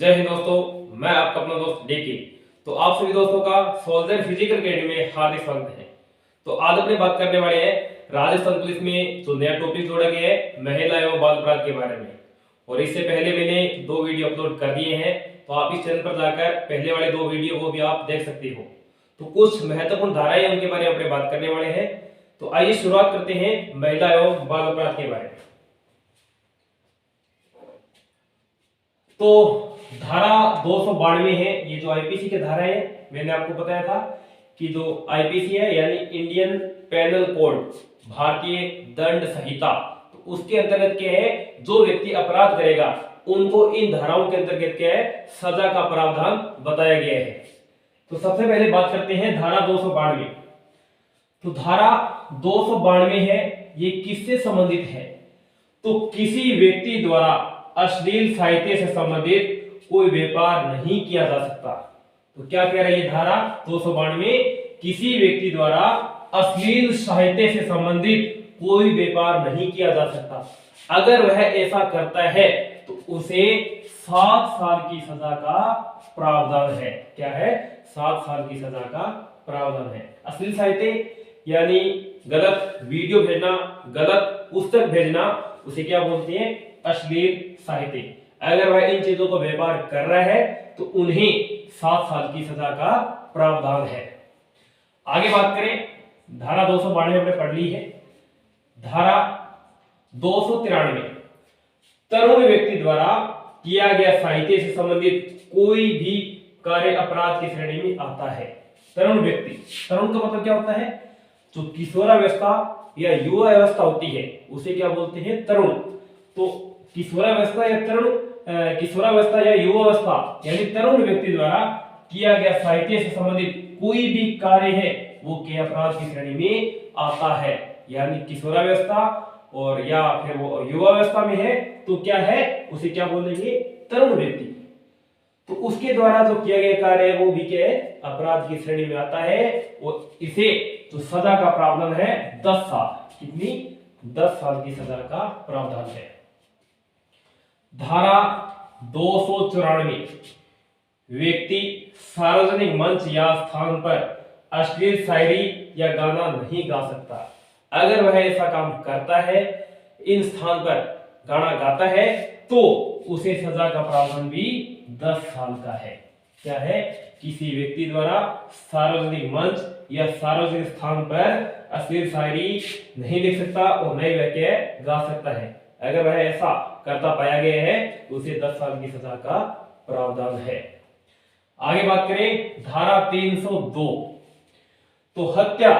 जय हिंद दोस्तों, मैं आपका अपना दोस्त डीके। तो आप सभी दोस्तों का सोल्जर फिजिकल अकेडमी में हार्दिक स्वागत है। तो आज अपने बात करने वाले हैं राजस्थान पुलिस में जो नया टॉपिक जोड़ा गया है महिला एवं बाल अपराध के बारे में। और इससे पहले मैंने 2 वीडियो अपलोड कर दिए हैं, तो आप इस चैनल पर जाकर पहले वाले 2 वीडियो को भी आप देख सकते हो। तो कुछ महत्वपूर्ण धाराएं उनके बारे में अपने बात करने वाले हैं। तो आइए शुरुआत करते हैं महिला एवं बाल अपराध के बारे में। तो धारा 292 है, ये जो आईपीसी की धारा है, मैंने आपको बताया था कि जो आईपीसी है यानी इंडियन पेनल कोड, भारतीय दंड संहिता, तो उसके अंतर्गत क्या है, जो व्यक्ति अपराध करेगा उनको इन धाराओं के अंतर्गत क्या है, सजा का प्रावधान बताया गया है। तो सबसे पहले बात करते हैं धारा 292। तो धारा 292 है, ये किससे संबंधित है? तो किसी व्यक्ति द्वारा अश्लील साहित्य से संबंधित कोई व्यापार नहीं किया जा सकता। तो क्या कह रही है धारा 292? किसी व्यक्ति द्वारा अश्लील साहित्य से संबंधित कोई व्यापार नहीं किया जा सकता। अगर वह ऐसा करता है तो उसे 7 साल की सजा का प्रावधान है। क्या है? 7 साल की सजा का प्रावधान है। अश्लील साहित्य यानी गलत वीडियो भेजना, गलत पुस्तक भेजना, उसे क्या बोलते हैं? अश्लील साहित्य। अगर वह इन चीजों को व्यापार कर रहा है तो उन्हें 7 साल की सजा का प्रावधान है। आगे बात करें, धारा 292 हमने पढ़ ली है। धारा 293, तरुण व्यक्ति द्वारा किया गया साहित्य से संबंधित कोई भी कार्य अपराध की श्रेणी में आता है। तरुण व्यक्ति, तरुण का मतलब क्या होता है? जो किशोरावस्था या युवा अवस्था होती है उसे क्या बोलते हैं? तरुण। तो किशोरावस्था या तरुण, किशोरावस्था या युवावस्था यानी तरुण व्यक्ति द्वारा किया गया साहित्य से संबंधित कोई भी कार्य है वो के अपराध की श्रेणी में आता है। यानी किशोरावस्था और या फिर वो युवावस्था में है तो क्या है, उसे क्या बोलेंगे? तरुण व्यक्ति। तो उसके द्वारा जो किया गया कार्य है वो भी क्या है? अपराध की श्रेणी में आता है। और इसे जो सजा का प्रावधान है 10 साल। कितनी? 10 साल की सजा का प्रावधान है। धारा 294, व्यक्ति सार्वजनिक मंच या स्थान पर अश्लील शायरी या गाना नहीं गा सकता। अगर वह ऐसा काम करता है, इन स्थान पर गाना गाता है, तो उसे सजा का प्रावधान भी 10 साल का है। क्या है? किसी व्यक्ति द्वारा सार्वजनिक मंच या सार्वजनिक स्थान पर अश्लील शायरी नहीं लिख सकता और नहीं वह क्या गा सकता है। अगर वह ऐसा करता पाया गया है तो उसे 10 साल की सजा का प्रावधान है। आगे बात करें, धारा 302, तो हत्या।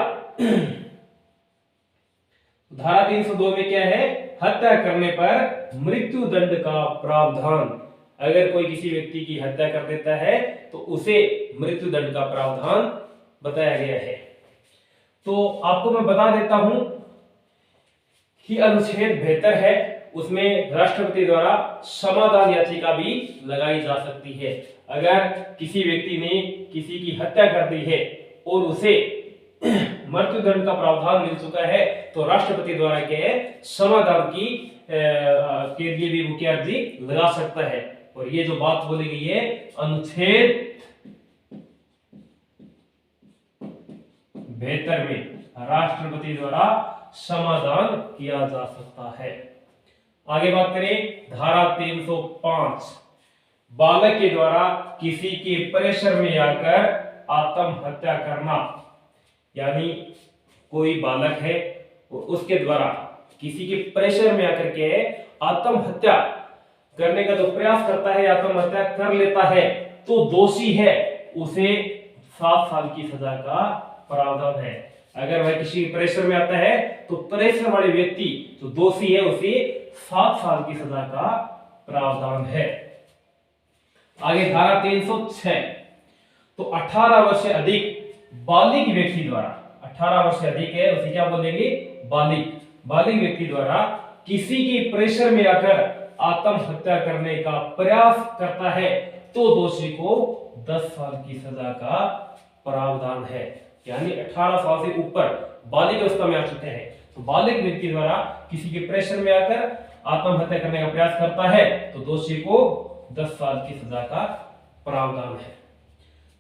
धारा 302 में क्या है? हत्या करने पर मृत्यु दंड का प्रावधान। अगर कोई किसी व्यक्ति की हत्या कर देता है तो उसे मृत्यु दंड का प्रावधान बताया गया है। तो आपको मैं बता देता हूं कि अनुच्छेद 72 है, उसमें राष्ट्रपति द्वारा समाधान याचिका भी लगाई जा सकती है। अगर किसी व्यक्ति ने किसी की हत्या कर दी है और उसे मृत्युदंड का प्रावधान मिल चुका है तो राष्ट्रपति द्वारा के समाधान की के लिए भी वो क्या अर्जी लगा सकता है। और ये जो बात बोली गई है अनुच्छेद 72 में राष्ट्रपति द्वारा समाधान किया जा सकता है। आगे बात करें, धारा 305, बालक के द्वारा किसी के प्रेशर में आकर आत्महत्या करना। यानी कोई बालक है और उसके द्वारा किसी के प्रेशर में आकर के आत्महत्या करने का जो प्रयास करता है, आत्महत्या कर लेता है, तो दोषी है, उसे 7 साल की सजा का प्रावधान है। अगर वह किसी प्रेशर में आता है तो प्रेशर वाले व्यक्ति जो दोषी है उसे 7 साल की सजा का प्रावधान है। आगे धारा 306, तो 18 वर्ष से अधिक बालिग व्यक्ति द्वारा, 18 वर्ष से अधिक है उसे क्या बोलेंगे? बालिग। बालिग व्यक्ति द्वारा किसी की प्रेशर में आकर आत्महत्या करने का प्रयास करता है तो दोषी को 10 साल की सजा का प्रावधान है। यानी 18 साल से ऊपर बालिग अवस्था में आ चुके हैं तो बालिग व्यक्ति द्वारा किसी के प्रेशर में आकर आत्महत्या करने का प्रयास करता है तो दोषी को 10 साल की सजा का प्रावधान है।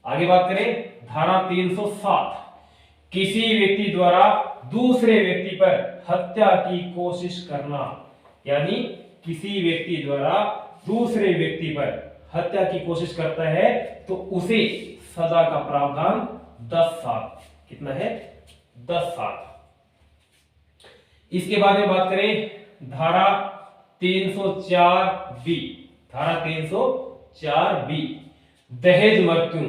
आगे बात करें धारा 307, किसी व्यक्ति द्वारा दूसरे व्यक्ति पर हत्या की कोशिश करना, यानी किसी व्यक्ति द्वारा दूसरे व्यक्ति पर हत्या की कोशिश करता है तो उसे सजा का प्रावधान 10 साल। कितना है? 10 साल। इसके बाद में बात करें धारा 304 बी, धारा 304 बी, दहेज मृत्यु।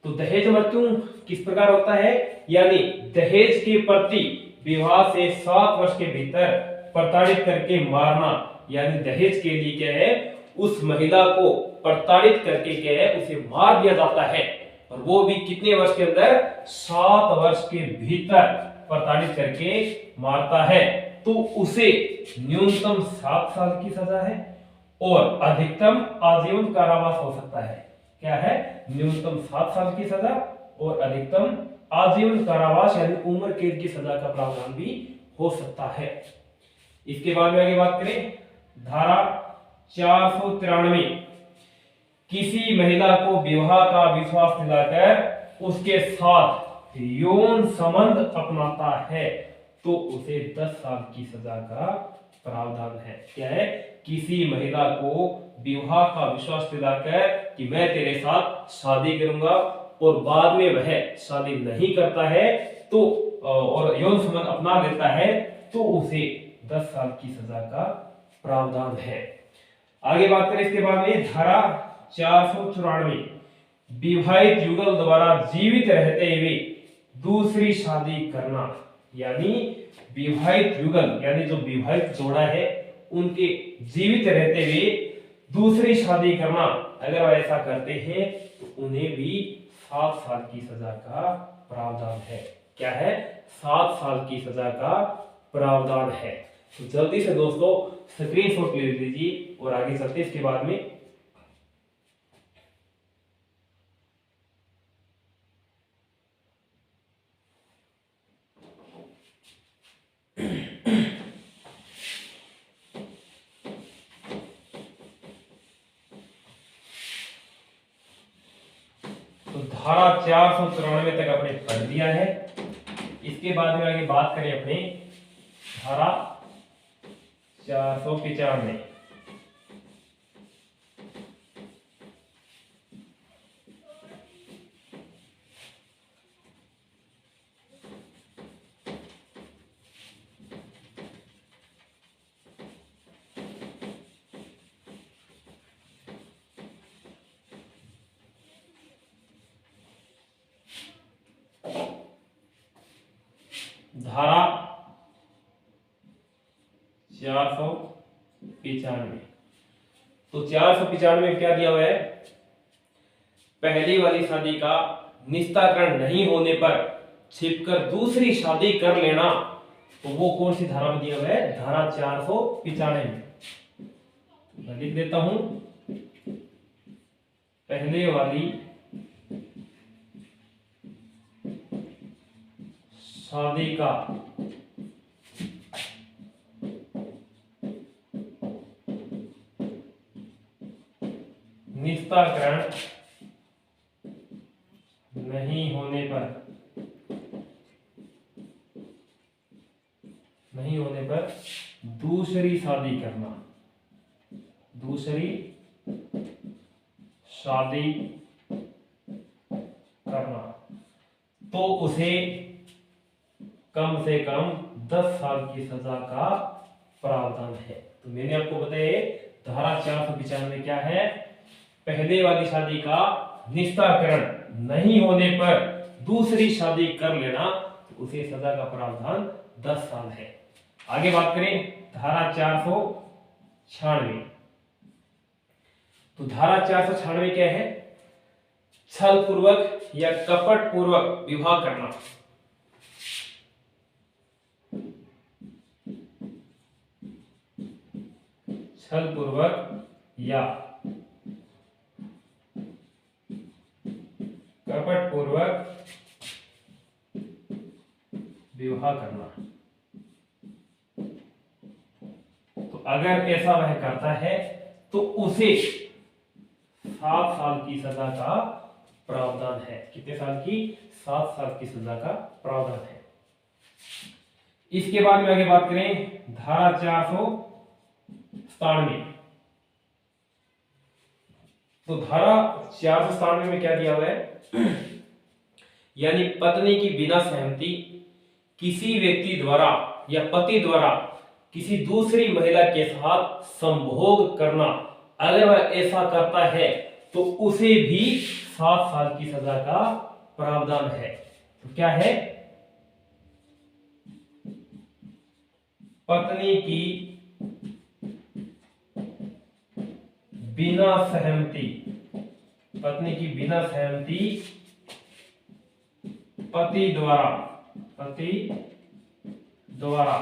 तो दहेज मृत्यु किस प्रकार होता है? यानी दहेज के प्रति विवाह से 7 वर्ष के भीतर प्रताड़ित करके मारना, यानी दहेज के लिए क्या है, उस महिला को प्रताड़ित करके क्या है, उसे मार दिया जाता है, और वो भी कितने वर्ष के अंदर? 7 वर्ष के भीतर प्रताड़ित करके मारता है तो उसे न्यूनतम 7 साल की सजा है और अधिकतम आजीवन कारावास हो सकता है। क्या है? न्यूनतम 7 साल की सजा और अधिकतम आजीवन कारावास यानी उम्र कैद की सजा का प्रावधान भी हो सकता है। इसके बाद में आगे बात करें धारा 493, किसी महिला को विवाह का विश्वास दिलाकर उसके साथ यौन संबंध अपनाता है तो उसे 10 साल की सजा का प्रावधान है। क्या है? किसी महिला को विवाह का विश्वास दिलाकर कि मैं तेरे साथ शादी करूंगा और बाद में वह शादी नहीं करता है तो और यौन संबंध अपना लेता है तो उसे 10 साल की सजा का प्रावधान है। आगे बात करें इसके बाद में धारा 494, विवाहित युगल द्वारा जीवित रहते हुए दूसरी शादी करना, यानी विवाहित युगल यानी जो विवाहित जोड़ा है उनके जीवित रहते हुए दूसरी शादी करना, अगर वह ऐसा करते हैं तो उन्हें भी 7 साल की सजा का प्रावधान है। क्या है? 7 साल की सजा का प्रावधान है। तो जल्दी से दोस्तों स्क्रीनशॉट ले लीजिए और आगे चलते इसके बाद में तो धारा 494 तक आपने पढ़ दिया है। इसके बाद में आगे बात करें अपने धारा 495, धारा 495। तो 495 में क्या दिया हुआ है? पहली वाली शादी का निस्तारण नहीं होने पर छिपकर दूसरी शादी कर लेना, तो वो कौन सी धारा में दिया हुआ है? धारा 495 में। मैं लिख देता हूं, पहले वाली शादी का निस्तारण नहीं होने पर दूसरी शादी करना, दूसरी शादी करना, तो उसे कम से कम 10 साल की सजा का प्रावधान है। तो मैंने आपको बताया धारा 495 में क्या है? पहले वाली शादी का निस्तारण नहीं होने पर दूसरी शादी कर लेना, तो उसे सजा का प्रावधान 10 साल है। आगे बात करें धारा 496। तो धारा 496 क्या है? छल पूर्वक या कपट पूर्वक विवाह करना। छल पूर्वक या कपट पूर्वक विवाह करना। तो अगर ऐसा वह करता है तो उसे 7 साल की सजा का प्रावधान है। कितने साल की? 7 साल की सजा का प्रावधान है। इसके बाद में आगे बात करें धारा 497। तो धारा 497 में क्या दिया हुआ है? यानी पत्नी की बिना सहमति किसी व्यक्ति द्वारा या पति द्वारा किसी दूसरी महिला के साथ संभोग करना, अगर वह ऐसा करता है तो उसे भी 7 साल की सजा का प्रावधान है। तो क्या है? पत्नी की बिना सहमति, पत्नी की बिना सहमति पति द्वारा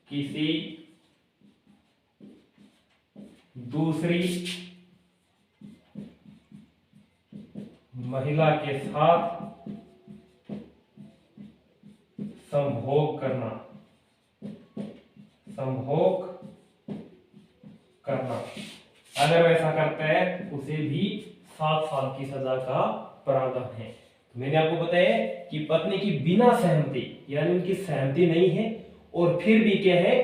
किसी दूसरी महिला के साथ संभोग करना, अगर वैसा करता है उसे भी 7 साल की सजा का प्रावधान है। तो मैंने आपको बताया कि पत्नी की बिना सहमति, यानी उनकी सहमति नहीं है और फिर भी क्या है,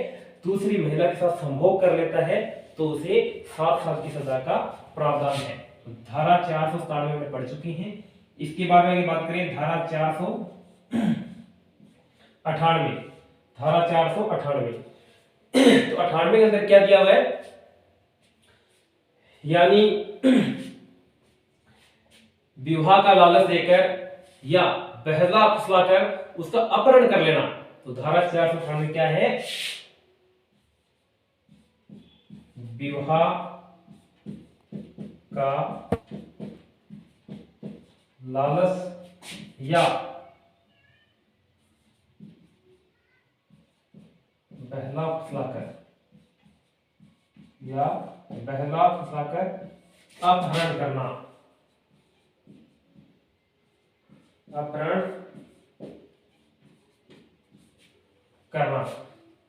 दूसरी महिला के साथ संभोग कर लेता है, तो उसे 7 साल की सजा का प्रावधान है। तो धारा 497 में पढ़ चुकी हैं। इसके बाद में बात करें धारा 498। धारा 498 तो 98 के अंदर क्या दिया हुआ है? यानी विवाह का लालच देकर या बहला फुसलाकर उसका अपहरण कर लेना। तो धारा 498 क्या है? विवाह का लालच या बहला फुसलाकर अपहरण करना।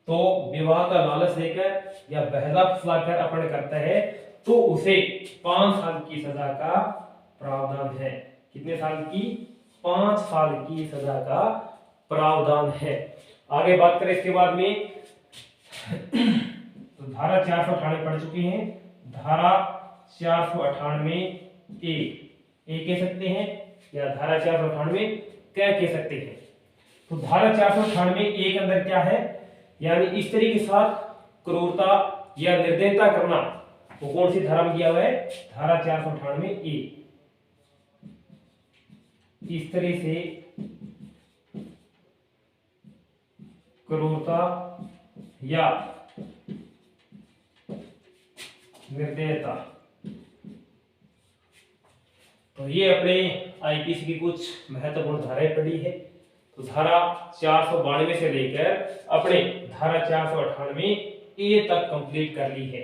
तो विवाह का लालच देकर या बहला फुसलाकर अपहरण करता है तो उसे 5 साल की सजा का प्रावधान है। कितने साल की? 5 साल की सजा का प्रावधान है। आगे बात करें इसके बाद में तो धारा 498 पढ़ चुकी हैं। धारा 498 ए कह सकते हैं या धारा 498 क्या कह सकते हैं। तो धारा 498 ए के अंदर क्या है? यानी स्त्री के साथ क्रूरता या निर्दयता करना, वो कौन सी धारा में दिया हुआ है? धारा 498 ए। स्त्री से क्रूरता या निर्दयता। तो ये अपने आईपीसी की कुछ महत्वपूर्ण धाराएं पढ़ी है। तो धारा 492 से लेकर अपने धारा 498 ए तक कंप्लीट कर ली है।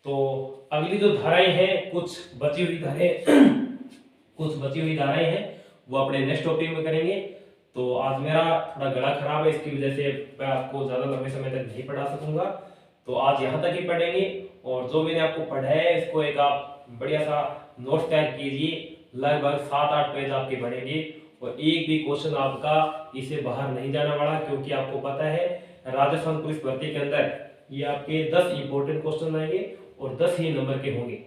तो अगली जो धाराएं हैं, कुछ बची हुई धाराएं हैं, वो अपने नेक्स्ट टॉपिक में करेंगे। तो आज मेरा थोड़ा गला खराब है, इसकी वजह से मैं आपको ज्यादा लंबे समय तक नहीं पढ़ा सकूंगा। तो आज यहाँ तक ही पढ़ेंगे और जो मैंने आपको पढ़ाया है इसको एक आप बढ़िया सा नोट तैयार कीजिए। लगभग 7-8 पेज आपके बढ़ेंगे और एक भी क्वेश्चन आपका इसे बाहर नहीं जाना वाला, क्योंकि आपको पता है राजस्थान पुलिस भर्ती के अंदर ये आपके 10 इंपॉर्टेंट क्वेश्चन आएंगे और 10 ही नंबर के होंगे।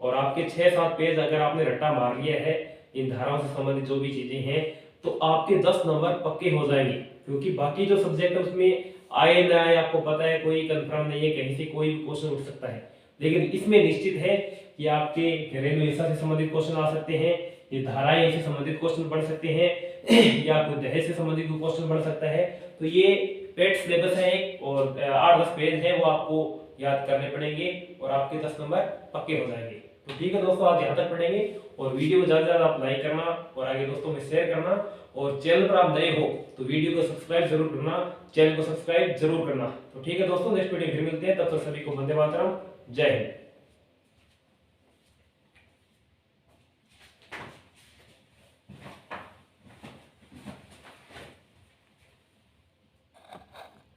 और आपके 6-7 पेज अगर आपने रट्टा मार लिया है इन धाराओं से संबंधित जो भी चीजें हैं, तो आपके 10 नंबर पक्के हो जाएंगे। क्योंकि बाकी जो सब्जेक्ट है उसमें आए ना आए आपको पता है, कोई कंफर्म नहीं है, कहीं से कोई भी क्वेश्चन उठ सकता है। लेकिन इसमें निश्चित है कि आपके घरेलू हिंसा से संबंधित क्वेश्चन आ सकते हैं, ये धाराएं से संबंधित क्वेश्चन बन सकते हैं, या कोई दहेज से संबंधित क्वेश्चन बन सकता है। तो ये पेट सिलेबस है एक और 8-10 पेज है, वो आपको याद करने पड़ेंगे और आपके 10 नंबर पक्के हो जाएंगे। तो ठीक है दोस्तों, आज यहाँ तक पढ़ेंगे और वीडियो को ज्यादा से ज्यादा आप लाइक करना और आगे दोस्तों में शेयर करना। और चैनल पर आप नए हो तो वीडियो को सब्सक्राइब जरूर करना, चैनल को सब्सक्राइब जरूर करना। तो ठीक है दोस्तों, नेक्स्ट वीडियो फिर मिलते हैं, तब तक सभी को वंदे मातरम, जय हिंद।